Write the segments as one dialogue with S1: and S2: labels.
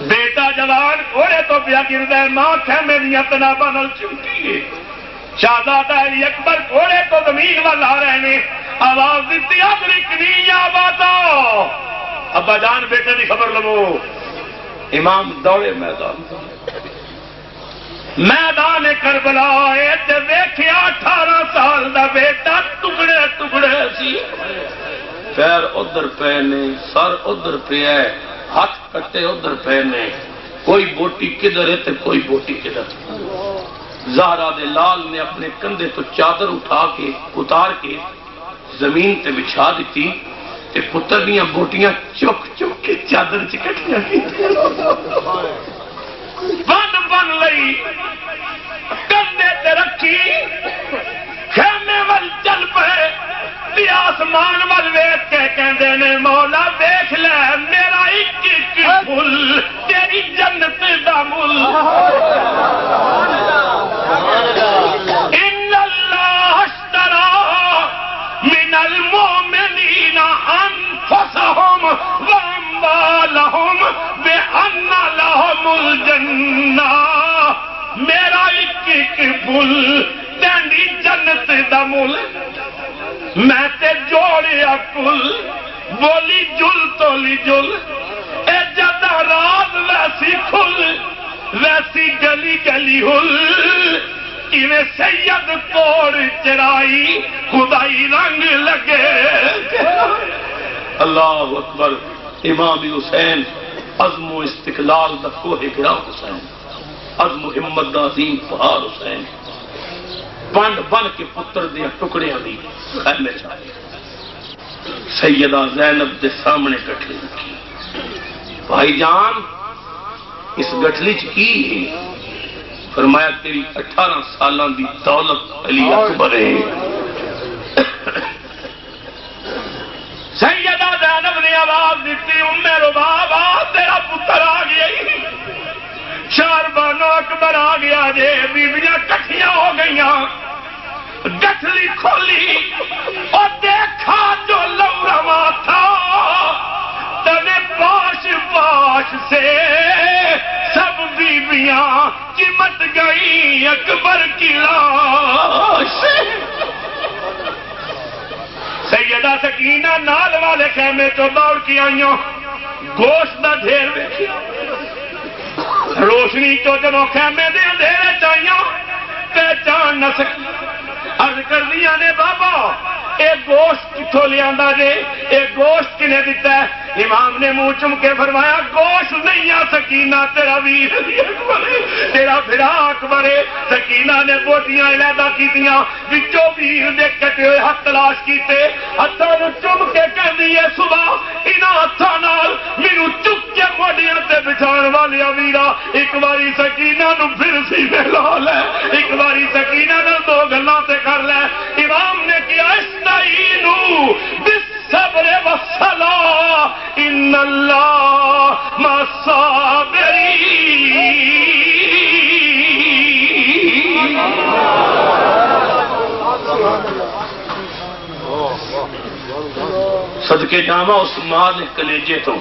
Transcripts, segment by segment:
S1: بیٹا جوان گھوڑے تو پیا گردا ہے، ماں خیمے دیا تناباں نال چمکی ہے۔ شہزادہ علی اکبر گھوڑے تو زمین وال آ رہے ہیں، آواز دیتی ادرکنی یا باتا، ابا جان بیٹے کی خبر لو۔ امام دوڑے میدان کربلا تے ویکھیا 18 سال دا بیٹا ٹکڑے ٹکڑے سی، پیر ادھر پے نے، سر ادھر پیا ہے، ہاتھ کٹے ادھر پے نے، کوئی بوٹی کدھر ہے تے کوئی بوٹی کدھر۔ زہرا دے لال نے اپنے کندھے تو چادر اٹھا کے اتار کے زمین تے بچھا دیتی تے پتر دیاں بوٹیاں چک چک کے چادر چکٹیاں کی بن لئی، کندھے تے رکھی، خیمے ول چل پے، آسمان ول ویکھ کے کہندے نے مولا ویکھ لے میرا ایک ایک پھل تیری جنت دا مل۔ ان اللہ اشترى من المؤمنین انفسهم واموالهم بان لهم الجنہ، میرا ایک ایک پھل تیری جنت دا مل، میں تے جوڑیا کل، بولی جل تولی جل، اے جدا راز ویسی کھل، ویسی گلی گلی ہل، ایویں سید توڑ چرائی خدائی رنگ لگے۔ اللہ اکبر۔ امام حسین عزم و استقلال دا کوہ گرا حسین، عزم و ہمت دا عظیم پہاڑ حسین، بن بن کے پتر دیا ٹکڑیاں دی خیمے چاہے، سیدہ زینب دے سامنے گٹھلی رکھی، بھائی جان اس گٹھلی چ کی ہے؟ فرمایا تیری 18 سالاں دی دولت علی اکبر ہے۔ سیدہ زینب نے آواز دیتی ام ربابہ تیرا پتر آ گیا، چار بانو اکبر آ گیا جے، بیویاں کٹھیاں ہو گئیاں، گٹھلی کھولی اور دیکھا جو لو رواں تھا، تنے پاش پاش سے سب بیویاں چمٹ گئی اکبر کی لاش۔ سیدہ سکینہ نال والے خیمے تو دوڑ کی آئیوں، گوشت دا ڈھیر دیکھیا، روشنی تو جب خیمے دے اندھیرے چاہیوں پہچان نہ سکی، عرض کر دیا نے بابا اے گوشت کتھوں لے آندا جے، اے گوشت کنے دیتا ہے؟ امام نے منہ چم کے فرمایا گوشت نہیں آ سکینہ تیرا ویر اکبر ہے، تیرا بھرا اکبر ہے۔ سکینہ نے بوٹیاں علیحدہ کیتیاں، وچوں ویر دے کٹے ہوئے ہاتھ تلاش کیتے، ہاتھاں نوں چم کے کہندی ہے صبح انہاں ہاتھاں نال مینوں چک کے موڈیاں تے بٹھان والیا ویرا، ایک باری سکینہ نوں پھر سینے لا لے، ایک باری سکینہ نال دو گلاں تے کر لے۔ امام نے کیا استعینوا بالصبر والصلاۃ ان اللہ مع الصابرین۔ صدقے جاواں اس ماں نے کلیجے تو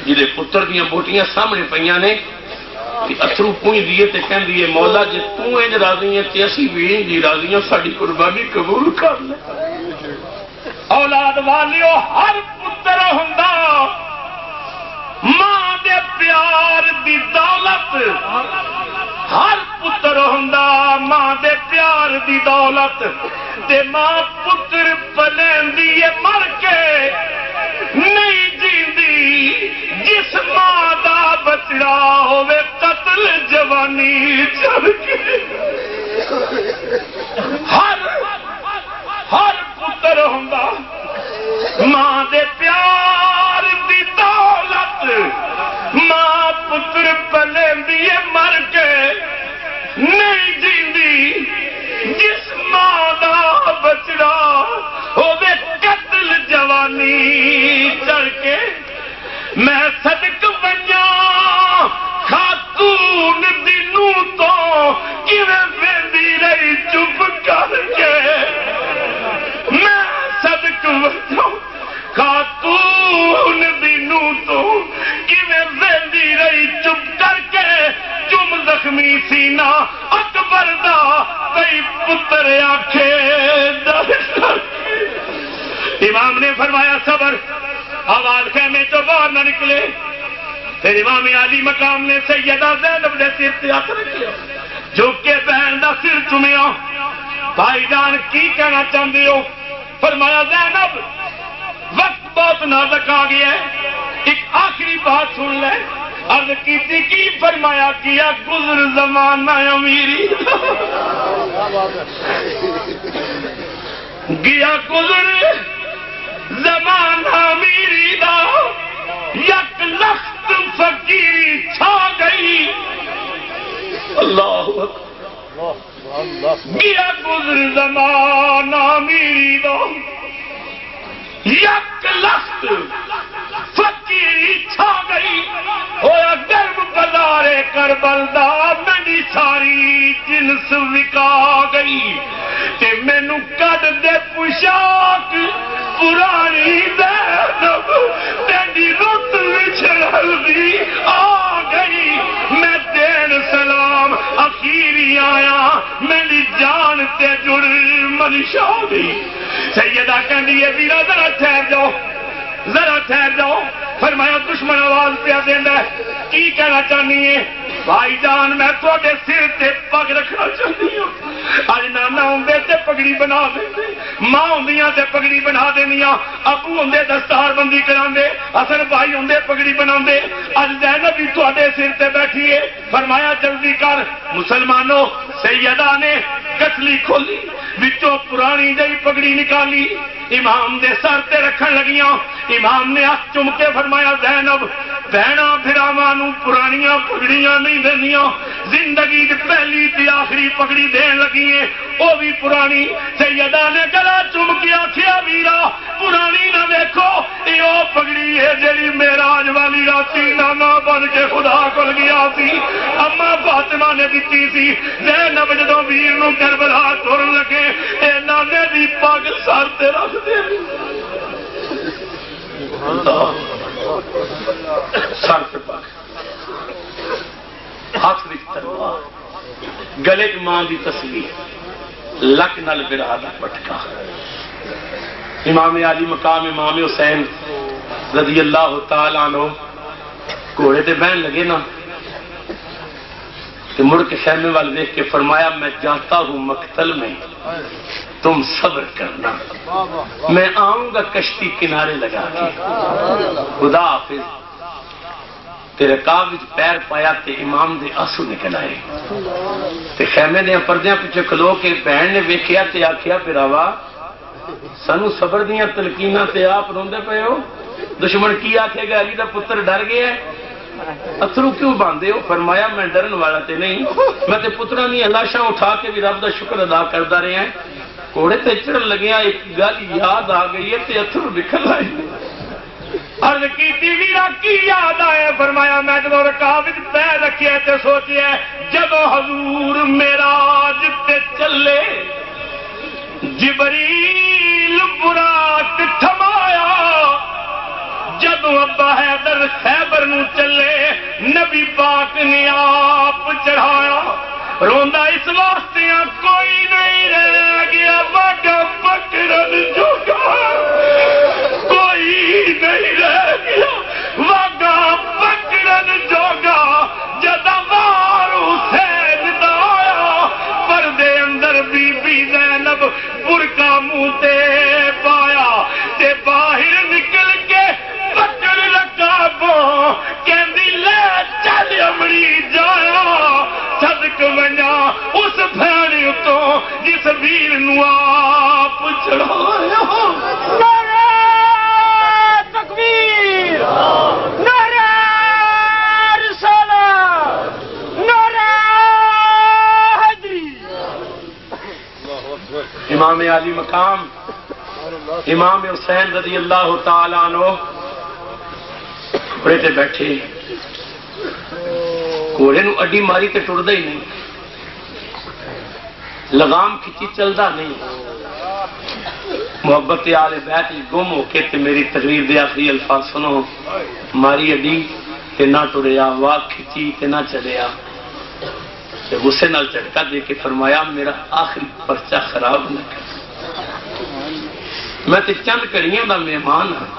S1: جہے پتر دیاں بوٹیاں سامنے پئیاں نے اترو پوئی دیے تے کہندی ہے مولا جے تو انج راضی ہے تے اسی بھی انج راضی ہاں، ساڈی قربانی قبول کر لے۔ اولاد والیو ہر پتر ہوندا ماں دے پیار دی دولت، ہر پتر ہوندا ماں دے پیار دی دولت، تے ماں پتر پلیندی ہے مر کے نہیں جیندی، جس ماں دا بچڑا ہوے قتل جوانی چڑھ کے۔ ہر پتر ہوندا ماں دے پیار دی دولت، ماں پتر پلیندی ہے مر کے نہیں جیندی، جس ماں دا بچڑا ہوے قتل جوانی چڑھ کے۔ میں صدق ونجاں خاتون دی نوں تو کیویں ویندی رہی چپ کر کے، میں صدق ونجاں خاتون دی نوں تو کیویں ویندی رہی سینہ اکبر دا کئی پتر آکھے امام نے فرمایا صبر، آواز خیمے تو باہر نہ نکلے. پھر امام علی مقام نے سیدہ زینب نے سر سے ہاتھ رکھیا، جھک کے بہن دا سر چومیا. بھائی جان کی کہنا چاہتے ہو؟ فرمایا زینب وقت بہت نازک آ گیا ہے، ایک آخری بات سن لے. عرض کی فرمایا کیا گزر زمانہ امیری گیا گزر زمانہ امیری دا یک لخت فقیری چھا گئی. اللہ گیا گزر زمانہ امیری دا یک لخت فقیری چھا گئی. ہویا گرم بازارے کربل دا میری ساری جنس وکا گئی. تے مینوں کڈ دے پوشاک پرانی زینب تیری رت وچ ہلدی آ گئی. میں دین سلام اخیری آیا میری جان تے جڑ منشا دی. سیدہ کہندی ہے ویرا ذرا ٹھہر جاؤ، ذرا ٹھہر جاؤ. فرمایا دشمن آواز پیا دیندا ہے کی کہنا چاہنی ہے؟ بھائی جان میں تھوڑے سر تے پگ رکھنا چاہتی ہوں. اج نانا ہوندے تے پگڑی بنا دے، ماں ہوندیاں تے پگڑی بنا دینیاں، ابو ہوندے دستار بندی کراندے، حسن بھائی ہوندے پگڑی بناندے. اج زینب بھی تھوڑے سر تے بیٹھی ہے. فرمایا جلدی کر مسلمانوں. سیدہ نے کچلی کھولی، وچوں پرانی جئی پگڑی نکالی، امام دے سر تے رکھن لگیاں. امام نے ہاتھ چم کے فرمایا زینب بہنا بھراواں نوں پرانیاں پگڑیاں نہیں دینیاں، زندگی دی پہلی تے آخری پگڑی دین لگی ہے وہ بھی پرانی. سیدہ نے گلا چم کے آکھیا ویرا پرانی نہ ویکھو، یہ وہ پگڑی ہے جڑی معراج والی راتی نانا بن کے خدا کول گیا سی، اما فاطمہ نے دتی سی. زینب جدوں ویر نوں کربلا ترن لگے اے نانے دی پگ سر تے رکھ دے. سر پہ پگ، ہاتھ وچ تلوار، گلے چ ماں دی تصویر، لک نال برا دا پٹکا. امام علی مقام امام حسین رضی اللہ تعالی عنہ گھوڑے تے بہن لگے نا کہ مڑ کے خیمے وال دیکھ کے فرمایا میں جاتا ہوں مقتل میں، تم صبر کرنا، میں آؤں گا کشتی کنارے لگا کے. خدا حافظ. تیرے کعب وچ پیر پایا تے امام دے آنسو نکل آئے. تے خیمے دے پردیاں پیچھے کھلو کے بہن نے ویکھیا تے آکھیا بھراوا سانو صبر دیاں تلقیناں تے آپ روندے پئے ہو، دشمن کی آکھے گا علی دا پتر ڈر گیا ہے، اتھرو کیوں باندھے ہو؟ فرمایا میں ڈرن والا تے نہیں، میں تے پتراں دی لاشاں اٹھا کے بھی رب دا شکر ادا کردا رہا ہیں. گھوڑے تے چڑھن لگیا ایک گل یاد آ گئی ہے تے اتھرو نکل آئے. عرض کیتی ویرا کی یاد آئے؟ فرمایا میں جدوں رکعت وچ پیر رکھیا تے سوچیا جدوں حضور معراج تے چلے جبریل براق تھمایا، جدوں ابا حیدر خیبر نو چلے نبی پاک نے آپ چڑھایا. روندا اس واسطے کوئی نہیں رہ گیا واگا پکڑن جوگا، کوئی نہیں رہ گیا واگا پکڑن جوگا. جدا وار حسین دا آیا پردے اندر بی بی زینب برقع منہ تے پایا تے باہر نکل کے پکڑ رکابوں کہندی لے چل امڑی جایا صدق ونجا اس بھیڑ تو جس ویر نو آپ چڑھایا. نعرہ تکبیر، نعرہ رسالت، نعرہ حیدری. امام علی مقام امام حسین رضی اللہ تعالی عنہ گھوڑے تے بیٹھے، گھوڑے نو اڈی ماری تے ٹردا ہی نہیں، لگام کھچی چلدا نہیں. محبت آل بیت گم ہو کے تے میری تقریر دے آخری الفاظ سنو. ماری اڈی تے نہ ٹریا، واہ کھچی تے نہ چلیا. غصے نال جھٹکا دے کے فرمایا میرا آخری پرچہ خراب نہ کر، میں تے چند کڑیاں دا مہمان ہاں،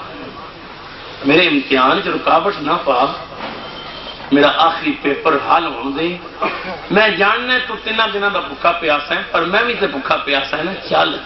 S1: میرے امتحان چ رکاوٹ نہ پا، میرا آخری پیپر حل ہون دے، میں جاننا تو 3 دنوں دا بھوکا پیاسا ہے، پر میں بھی تے بھوکا پیاسا ہے نا، چل